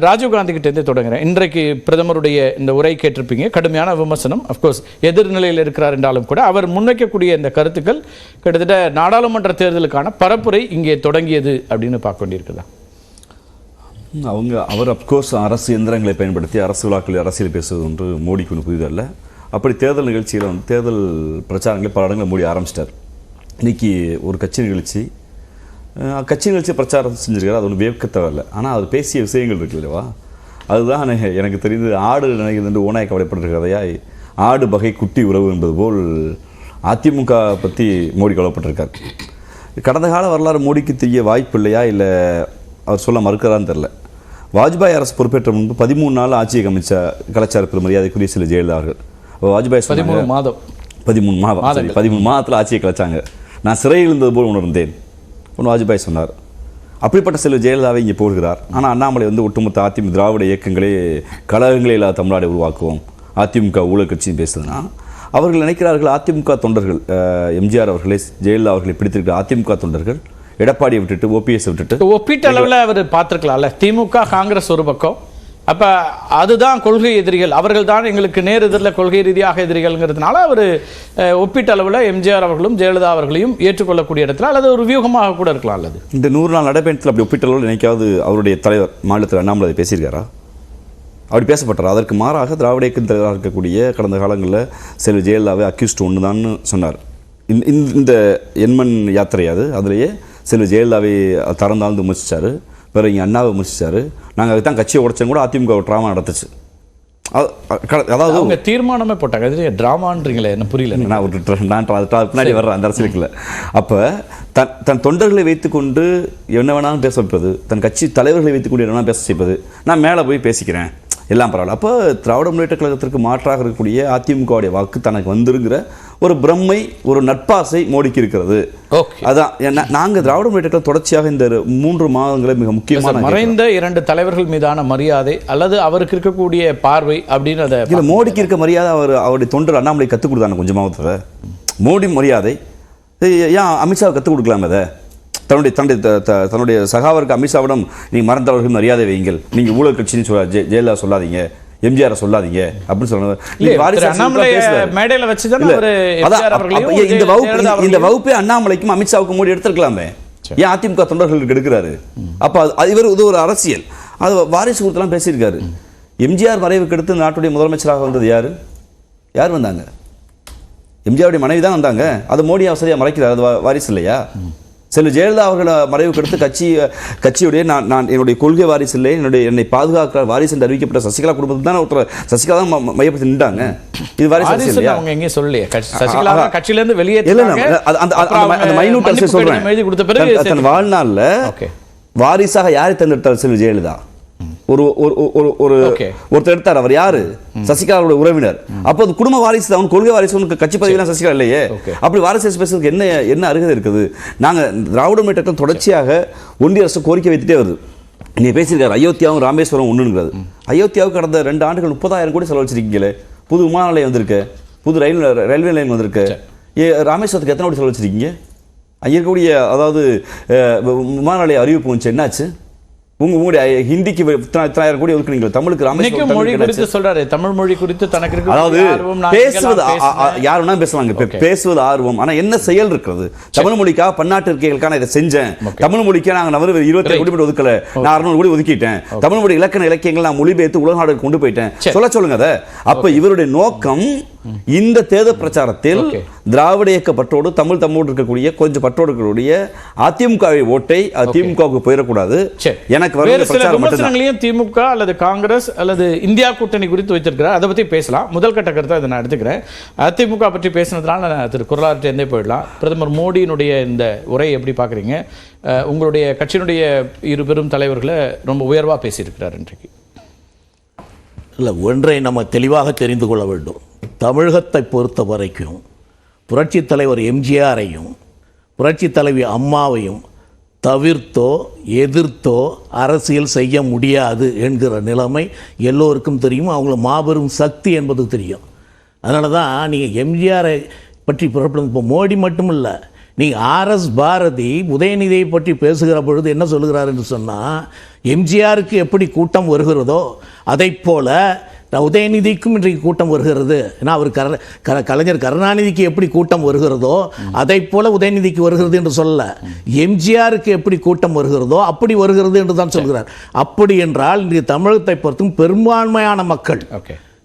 ராஜீவ்காந்தி கிட்டேருந்து தொடங்குறேன். இன்றைக்கு பிரதமருடைய இந்த உரை கேட்டிருப்பீங்க. கடுமையான விமர்சனம், அஃப்கோர்ஸ் எதிர்நிலையில் இருக்கிறார் என்றாலும் கூட அவர் முன்வைக்கக்கூடிய இந்த கருத்துக்கள் கிட்டத்தட்ட நாடாளுமன்ற தேர்தலுக்கான பரப்புரை இங்கே தொடங்கியது அப்படின்னு பார்க்க வேண்டியிருக்குதா? அவர் அப்கோர்ஸ் அரசு எந்திரங்களை பயன்படுத்தி அரசு விழாக்களில் அரசியல் பேசுவது ஒன்று மோடிக்கு ஒன்று புதிதல்ல. அப்படி தேர்தல் நிகழ்ச்சியில் தேர்தல் பிரச்சாரங்களை பல இடங்களில் மோடி ஆரம்பிச்சிட்டார். இன்றைக்கி ஒரு கட்சி நிகழ்ச்சி பிரச்சாரம் செஞ்சுருக்காரு. அது ஒன்று வியக்க தேவையில்லை. ஆனால் அவர் பேசிய விஷயங்கள் இருக்கு இல்லைவா, அதுதான் எனக்கு தெரிந்து ஆடு நினைக்கிறது ஓனாய் கவலைப்பட்டிருக்கிறதையா ஆடு பகை குட்டி உறவு என்பது போல் அதிமுக பற்றி மோடி கவலைப்பட்டிருக்கார். கடந்த கால வரலாறு மோடிக்கு தெரிய வாய்ப்பு இல்லையா, இல்லை அவர் சொல்ல மறுக்கிறான்னு தெரில. வாஜ்பாய் அரசு பொறுப்பேற்ற முன்பு 13 நாள் ஆட்சியை கலாச்சார மரியாதைக்குரிய சில ஜெயலலிதா அவர்கள் வாஜ்பாய் 13 மாதத்தில் ஆட்சியை கலைச்சாங்க. நான் சிறையில் இருந்தது போல் உணர்ந்தேன் ஒன்று வாஜ்பாய் சொன்னார். அப்படிப்பட்ட சில ஜெயலலிதாவை இங்கே போடுகிறார். ஆனால் அண்ணாமலை ஒட்டுமொத்த அதிமுக திராவிட இயக்கங்களே கழகங்களே இல்லாத தமிழ்நாடை உருவாக்குவோம், அதிமுக ஊழல் கட்சின்னு பேசுதுன்னா அவர்கள் நினைக்கிறார்கள் அதிமுக தொண்டர்கள் எம்ஜிஆர் அவர்களே ஜெயலலிதா அவர்களை பிடித்திருக்கிற அதிமுக தொண்டர்கள் எடப்பாடியை விட்டுட்டு ஓபிஎஸ் விட்டுட்டு ஒப்பீட்டு அளவில் அவர் பார்த்துருக்கலாம்ல. திமுக காங்கிரஸ் ஒரு பக்கம், அப்போ அதுதான் கொள்கை எதிரிகள், அவர்கள் தான் எங்களுக்கு நேர் எதிரில் கொள்கை ரீதியாக எதிரிகள்ங்கிறதுனால அவர் ஒப்பீட்டு அளவில் எம்ஜிஆர் அவர்களும் ஜெயலலிதா அவர்களையும் ஏற்றுக்கொள்ளக்கூடிய இடத்துல அல்லது ஒரு வியூகமாக கூட இருக்கலாம். அல்லது இந்த 100 நாள் நடைபயணத்தில் அப்படி ஒப்பீட்டு அளவில் நினைக்காவது அவருடைய தலைவர் மாநிலத்தில் அண்ணாமலை பேசியிருக்காரா? அப்படி பேசப்பட்டார். அதற்கு மாறாக திராவிட இயக்க தலைவராக இருக்கக்கூடிய கடந்த காலங்களில் செல்வி ஜெயலலிதாவை அக்யூஸ்ட் ஒன்று தான் சொன்னார். இந்த எண்மண் யாத்திரையாது அதிலேயே செல்வி ஜெயலலிதாவை தரந்தாழ்ந்து விமர்சித்தார். வேறு இங்கே அண்ணாவை விமர்சித்தார். நாங்கள் அதுக்கு தான் கட்சியை உடைச்சோம் கூட அதிமுக ஒரு ட்ராமா நடத்துச்சு. அதாவது அவங்க தீர்மானமே போட்டாங்க. அது ட்ராமான்றீங்களே, என்ன புரியல. நான் பின்னாடி வர்றேன் அந்த அரசியலுக்குள்ள. அப்போ தன் தொண்டர்களை வைத்துக்கொண்டு என்ன வேணாலும் பேச வைப்பது, தன் கட்சி தலைவர்களை வைத்துக்கொண்டு என்ன வேணாலும் பேச வைப்பது, நான் மேலே போய் பேசிக்கிறேன் எல்லாம் பரவாயில்ல. அப்போ திராவிட முன்னேற்ற கழகத்திற்கு மாற்றாக இருக்கக்கூடிய அதிமுகவுடைய வாக்கு தனக்கு வந்துருங்கிற ஒரு பிரம்மை, ஒரு நட்பாசை மோடிக்கு இருக்கிறது. அதான் நாங்கள் திராவிட முன்னேற்ற கழகம் தொடர்ச்சியாக இந்த 3 மாதங்களை மிக முக்கியமான மறைந்த 2 தலைவர்கள் மீதான மரியாதை அல்லது அவருக்கு இருக்கக்கூடிய பார்வை அப்படின்னு அதை இல்லை, மோடிக்கு இருக்க மரியாதை அவருடைய தொண்டர் அண்ணாமலை கற்றுக் கொடுத்தாங்க கொஞ்சமாவது. மோடி மரியாதை ஏன் அமித்ஷாவை கற்றுக் கொடுக்கலாம்? அதை தன்னுடைய சகாவிற்கு அமித்ஷாவிடம் நீங்கள் மறந்தவர்கள் மரியாதை வையுங்கள், நீங்கள் ஊழல் கட்சின்னு ஜெயலலிதா சொல்லாதீங்க, எம்ஜிஆர் சொல்லாதீங்க அப்படின்னு சொன்னாங்க. இந்த வகுப்பை அண்ணாமலைக்கும் அமித்ஷாவுக்கும் மோடி எடுத்திருக்கலாமே, ஏன் அதிமுக தொண்டர்களுக்கு எடுக்கிறாரு? அப்போ இவர் இது ஒரு அரசியல். அது வாரிசு குறித்தெல்லாம் பேசியிருக்காரு. எம்ஜிஆர் மறைவுக்கு எடுத்து நாட்டுடைய முதலமைச்சராக வந்தது யார் வந்தாங்க? எம்ஜிஆருடைய மனைவி தான் வந்தாங்க. அதை மோடி வசதியாக மறைக்கிறார். அது வாரிசு இல்லையா? செல்வி ஜெயலலிதா அவர்களை மறைவுக்கு எடுத்து கட்சியுடைய நான் என்னுடைய கொள்கை வாரிசு இல்லை, என்னை பாதுகாக்கிற வாரிசு என்று அறிவிக்கப்பட்ட சசிகலா குடும்பத்துக்கு தான் ஒருத்தர் சசிகலா தான் மையப்படுத்தி நின்றாங்க. இது வாரிசு இல்லையா? அவங்க எங்கேயும் சொல்லலையே சசிகலா கட்சியிலேருந்து வெளியே சொல்றேன். தன் வாழ்நாளில் வாரிசாக யாரை தேர்ந்தெடுத்தார் செல்வி ஜெயலலிதா? ஒருத்தர் எடுத்தார். அவர் யாரு? சசிகலாவுடைய உறவினர். அப்போ அது குடும்ப வாரிசு, அவன் கொள்கை வாரிசு. கட்சி பதவியெல்லாம் சசிகலா இல்லையே. அப்படி வாரிசு பேசுறதுக்கு என்ன அருகதை இருக்குது? நாங்க திராவிட முன்னேற்ற தொடர்ச்சியாக ஒன்றிய அரசு கோரிக்கை வைத்துட்டே வருது. நீ பேசியிருக்காரு அயோத்தியாவும் ராமேஸ்வரம் ஒண்ணுங்கிறது. அயோத்தியாவுக்கு கடந்த 2 ஆண்டுகள் 30,000 கோடி செலவழிச்சிருக்கீங்களே. புது விமான நிலையம் வந்திருக்கு, புது ரயில்வே லைன் வந்திருக்கு. ராமேஸ்வரத்துக்கு எத்தனை கோடி செலவழிச்சிருக்கீங்க? அங்கே இருக்கக்கூடிய அதாவது விமான நிலைய அறிவிப்பு வந்துச்சு, என்னாச்சு? உங்களுடைய ஹிந்திக்கு 10,000 கோடி ஒதுக்குறீங்க, தமிழுக்கு ராமேஸ்வரம் மொழி குறித்து சொல்றாரு. தமிழ் மொழி குறித்து தனக்கு இருக்கு. அதாவது பேசுவது யார் வேணா பேசுவாங்க, பேசுவது ஆர்வம். ஆனா என்ன செயல் இருக்கிறது? தமிழ் மொழிக்காக பன்னாட்டு இருக்கைகளுக்கான இதை செஞ்சேன். தமிழ் மொழிக்கு நாங்கள் 27 கோடி ஒதுக்கல, நான் 600 கோடி ஒதுக்கிட்டேன். தமிழ் மொழி இலக்கியங்கள் நான் மொழிபெயர்த்து உலக நாடுகளுக்கு கொண்டு போயிட்டேன். சொல்லுங்க அதை. அப்ப இவருடைய நோக்கம் இந்த தேர்தல் பிரச்சாரத்தில் திராவிட இயக்க பற்றோடு தமிழோடு இருக்கக்கூடிய கொஞ்சம் பற்றோடு இருக்கக்கூடிய அதிமுக ஓட்டை திமுகவுக்கு போயிடக்கூடாது. எனக்கு திமுக அல்லது காங்கிரஸ் அல்லது இந்தியா கூட்டணி குறித்து வைத்திருக்கிறார். அதை பத்தி பேசலாம். முதல் கட்ட கருத்தை அதை நான் எடுத்துக்கிறேன். அதிமுக பற்றி பேசினதுனால திரு குரலாற்றே போயிடலாம். பிரதமர் மோடியினுடைய இந்த உரையை எப்படி பார்க்குறீங்க? உங்களுடைய கட்சியினுடைய 2 பெரும் தலைவர்களை ரொம்ப உயர்வாக பேசியிருக்கிறார் இன்றைக்கு. இல்லை, ஒன்றை நம்ம தெளிவாக தெரிந்து கொள்ள வேண்டும். தமிழகத்தை பொறுத்த வரைக்கும் புரட்சித் தலைவர் எம்ஜிஆரையும் புரட்சித் தலைவி அம்மாவையும் தவிர்த்தோ எதிர்த்தோ அரசியல் செய்ய முடியாது என்கிற நிலைமை எல்லோருக்கும் தெரியும். அவங்கள மாபெரும் சக்தி என்பது தெரியும். அதனால தான் நீங்கள் எம்ஜிஆரை பற்றி புறப்படும். இப்போ மோடி மட்டும் இல்லை, நீ ஆர்எஸ் பாரதி உதயநிதியை பற்றி பேசுகிற பொழுது என்ன சொல்லுகிறார் என்று சொன்னால், எம்ஜிஆருக்கு எப்படி கூட்டம் வருகிறதோ அதைப் போல உதயநிதிக்கும் இன்றைக்கு கூட்டம் வருகிறது. ஏன்னா அவர் கலைஞர் கருணாநிதிக்கு எப்படி கூட்டம் வருகிறதோ அதைப் போல உதயநிதிக்கு வருகிறது என்று சொல்லல, எம்ஜிஆருக்கு எப்படி கூட்டம் வருகிறதோ அப்படி வருகிறது என்று தான் சொல்கிறார். அப்படி என்றால் இன்றைய தமிழகத்தை பொறுத்தும் பெரும்பான்மையான மக்கள்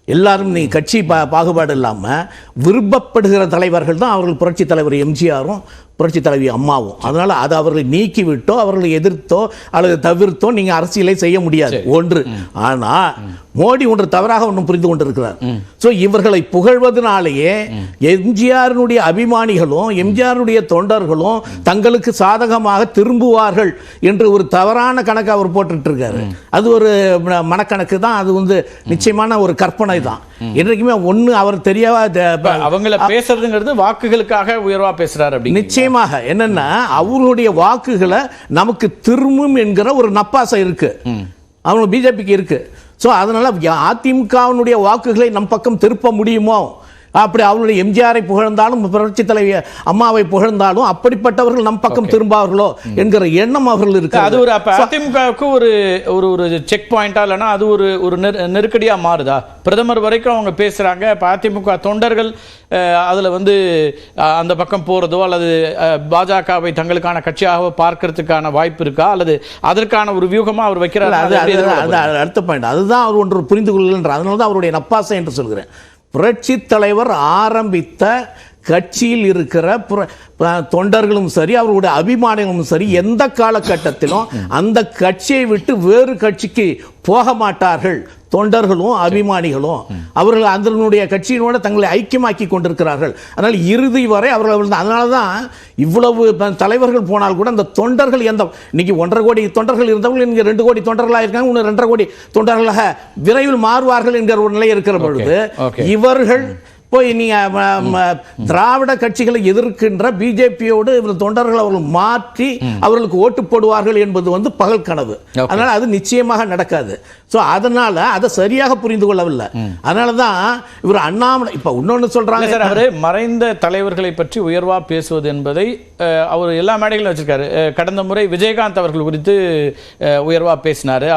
எல்லாரும் நீ கட்சி பாகுபாடு இல்லாமல் விரும்பப்படுகிற தலைவர்கள் தான் அவர்கள் புரட்சித் தலைவர் எம்ஜிஆரும் புரட்சி தலைவி அம்மாவும். அதனால் அதை அவர்களை நீக்கிவிட்டோ அவர்களை எதிர்த்தோ அல்லது தவிர்த்தோ நீங்கள் அரசியலை செய்ய முடியாது ஒன்று. ஆனால் மோடி ஒன்று தவறாக ஒன்றும் புரிந்து கொண்டிருக்கிறார். ஸோ இவர்களை புகழ்வதனாலேயே எம்ஜிஆருடைய அபிமானிகளும் எம்ஜிஆருடைய தொண்டர்களும் தங்களுக்கு சாதகமாக திரும்புவார்கள் என்று ஒரு தவறான கணக்கு அவர் போட்டுட்டு இருக்காரு. அது ஒரு மனக்கணக்கு தான். அது வந்து நிச்சயமான ஒரு கற்பனை தான். என்றைக்குமே ஒன்று அவர் தெரியாத அவங்கள பேசுறதுங்கிறது வாக்குகளுக்காக உயர்வா பேசுறாரு. அப்படி நிச்சயமாக என்னன்னா அவர்களுடைய வாக்குகளை நமக்கு திரும்பும் என்கிற ஒரு நப்பாசை இருக்கு, அவங்க பிஜேபிக்கு இருக்கு. ஸோ அதனால அதிமுகவினுடைய வாக்குகளை நம் பக்கம் திருப்ப முடியுமோ, அப்படி அவருடைய எம்ஜிஆரை புகழ்ந்தாலும் புரட்சி தலைவி அம்மாவை புகழ்ந்தாலும் அப்படிப்பட்டவர்கள் நம் பக்கம் திரும்பார்களோ என்கிற எண்ணம் அவர்கள் இருக்கு. அது ஒரு அதிமுகவுக்கு ஒரு ஒரு செக் பாயிண்டா இல்லைன்னா அது ஒரு நெருக்கடியா மாறுதா? பிரதமர் வரைக்கும் அவங்க பேசுறாங்க, இப்போ அதிமுக தொண்டர்கள் அதுல வந்து அந்த பக்கம் போறதோ அல்லது பாஜகவை தங்களுக்கான கட்சியாக பார்க்கறதுக்கான வாய்ப்பு இருக்கா, அல்லது அதற்கான ஒரு வியூகமா அவர் வைக்கிறார்? அடுத்த பாயிண்ட் அதுதான் அவர் ஒன்று புரிந்து கொள்கின்ற. அதனால தான் அவருடைய நப்பாசை என்று சொல்கிறேன். புரட்சி தலைவர் ஆரம்பித்த கட்சியில் இருக்கிற தொண்டர்களும் சரி அவர்களுடைய அபிமானிகளும் சரி எந்த காலகட்டத்திலும் அந்த கட்சியை விட்டு வேறு கட்சிக்கு போக மாட்டார்கள். தொண்டர்களும் அபிமானிகளும் அவர்கள் அதனுடைய கட்சியினோட தங்களை ஐக்கியமாக்கி கொண்டிருக்கிறார்கள். அதனால் இறுதி வரை அவர்கள் அதனால தான் இவ்வளவு தலைவர்கள் போனால் கூட அந்த தொண்டர்கள் இன்னைக்கு 1.5 கோடி தொண்டர்கள் இருந்தவர்கள் இங்கே 2 கோடி தொண்டர்களாக இருக்காங்க, இன்னும் 2.5 கோடி தொண்டர்களாக விரைவில் மாறுவார்கள் என்கிற ஒரு நிலை இருக்கிற பொழுது இவர்கள் போய் நீங்க திராவிட கட்சிகளை எதிர்க்கின்ற பிஜேபியோடு தொண்டர்கள் அவர்கள் மாற்றி அவர்களுக்கு ஓட்டு போடுவார்கள் என்பது வந்து பகல் கனவு. அதனால அது நிச்சயமாக நடக்காது. ஸோ அதனால அதை சரியாக புரிந்து கொள்ளவில்லை. அதனால தான் இவர் அண்ணாமலை இப்ப இன்னொன்னு சொல்றாங்க. சார், அவரு மறைந்த தலைவர்களை பற்றி உயர்வா பேசுவது என்பதை அவர் எல்லா மேடைகளும் வச்சிருக்காரு. கடந்த முறை விஜயகாந்த் அவர்கள் குறித்து உயர்வா பேசினாரு,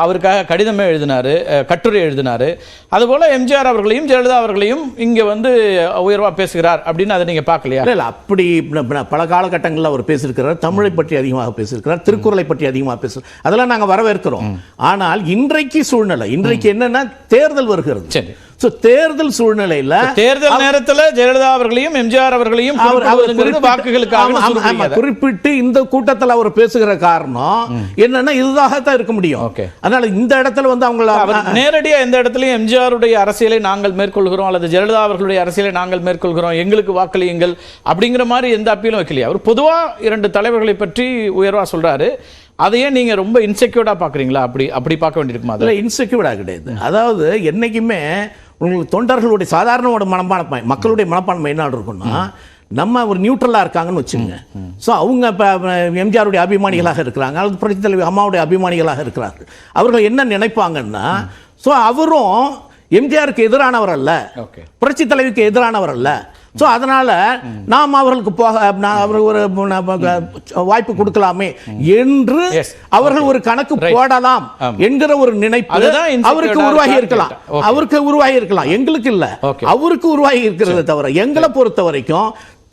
அவருக்காக கடிதமே எழுதினாரு, கட்டுரை எழுதினாரு. அதுபோல எம்ஜிஆர் அவர்களையும் ஜெயலலிதா அவர்களையும் இங்க வந்து உயர்வா பேசுகிறார் அப்படின்னு அதை நீங்க பார்க்கலையா? இல்ல அப்படி பல காலகட்டங்களில் அவர் பேசியிருக்கிறார். தமிழை பற்றி அதிகமாக பேசியிருக்கிறார், திருக்குறளை பற்றி அதிகமாக பேசுகிறார். அதெல்லாம் நாங்கள் வரவேற்கிறோம். ஆனால் இன்றைக்கு சூழ்நிலை இன்றைக்கு என்னன்னா தேர்தல் வருகிறது. சரி, தேர்தல் சூழ்நிலையில் தேர்தல் நேரத்தில் ஜெயலலிதா அவர்களையும் எம்ஜிஆர் அவர்களையும் வாக்குகளுக்காக குறிப்பிட்டு இந்த கூட்டத்தில் அவர் பேசுகிற காரணம் என்னன்னா இதுதாகத்தான் இருக்க முடியும். அதனால இந்த இடத்துல வந்து அவங்க நேரடியாக எந்த இடத்துலையும் எம்ஜிஆருடைய அரசியலை நாங்கள் மேற்கொள்கிறோம் அல்லது ஜெயலலிதா அவர்களுடைய அரசியலை நாங்கள் மேற்கொள்கிறோம், எங்களுக்கு வாக்களியுங்கள் அப்படிங்கிற மாதிரி எந்த அப்பீலும் வைக்கலையா? அவர் பொதுவா 2 தலைவர்களை பற்றி உயர்வா சொல்றாரு. அதையே நீங்க ரொம்ப இன்செக்யூர்டா பாக்குறீங்களா? அப்படி பார்க்க வேண்டியிருக்குமா? அதில் இன்செக்யூர்டா கிடையாது. அதாவது என்னைக்குமே உங்களுக்கு தொண்டர்களுடைய சாதாரண மனப்பான்மை மக்களுடைய மனப்பான்மை என்ன இருக்குன்னா, நம்ம ஒரு நியூட்ரலாக இருக்காங்கன்னு வச்சுங்க. ஸோ அவங்க இப்போ எம்ஜிஆருடைய அபிமானிகளாக இருக்கிறாங்க அல்லது புரட்சி தலைவி அம்மாவுடைய அபிமானிகளாக இருக்கிறார்கள். அவர்கள் என்ன நினைப்பாங்கன்னா, ஸோ அவரும் எம்ஜிஆருக்கு எதிரானவர் அல்ல, புரட்சி தலைவிக்கு எதிரானவர் அல்ல. ஸோ அதனால நாம் அவர்களுக்கு அவர்கள் ஒரு வாய்ப்பு கொடுக்கலாமே என்று அவர்கள் ஒரு கணக்கு போடலாம் என்கிற ஒரு நினைப்பு அவருக்கு உருவாகி இருக்கலாம். எங்களுக்கு இல்ல, அவருக்கு உருவாகி இருக்கிறது தவிர எங்களை பொறுத்த வரைக்கும்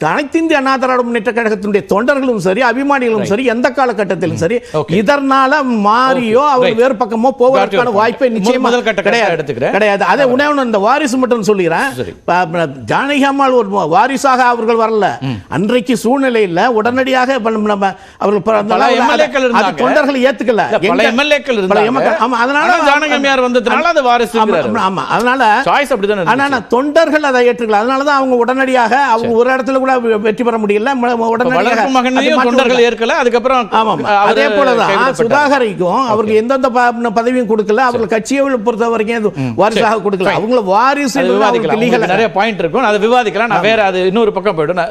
அனைத்து இந்திய அண்ணா திராவிட முன்னேற்ற கழகத்தினுடைய தொண்டர்களும் சரி அபிமானிகளும் சரி எந்த காலகட்டத்திலும் சரி இதனால மாறியோ அவர் வேறு பக்கமோ போவதற்கான வாய்ப்பை நிச்சயமாக கிடையாது. அதை உணவு இந்த வாரிசு மட்டும் சொல்லுகிறேன். ஜானகி அம்மாள் ஒரு வாரிசாக அவர்கள் வரல. அன்றைக்கு சூழ்நிலையில் உடனடியாக அவர்கள் தொண்டர்கள் ஏத்துக்கல. அதனால தொண்டர்கள் அதை ஏற்றுக்கல. அதனாலதான் அவங்க உடனடியாக அவங்க ஒரு இடத்துல கூட வெற்றி பெற முடியல. தொண்டர்கள் ஏற்கல. அதுக்கப்புறம் அதே போலதான் சுதாகரிக்கும் அவருக்கு எந்தெந்த பதவியும் கொடுக்கல. அவர்கள் கட்சியை பொறுத்த வரைக்கும் வாரிசாக கொடுக்கல. அவங்கள வாரிசு நிறைய பாயிண்ட் இருக்கும், அதை விவாதிக்கலாம். நான் வேற அது இன்னொரு பக்கம் போயிடும்.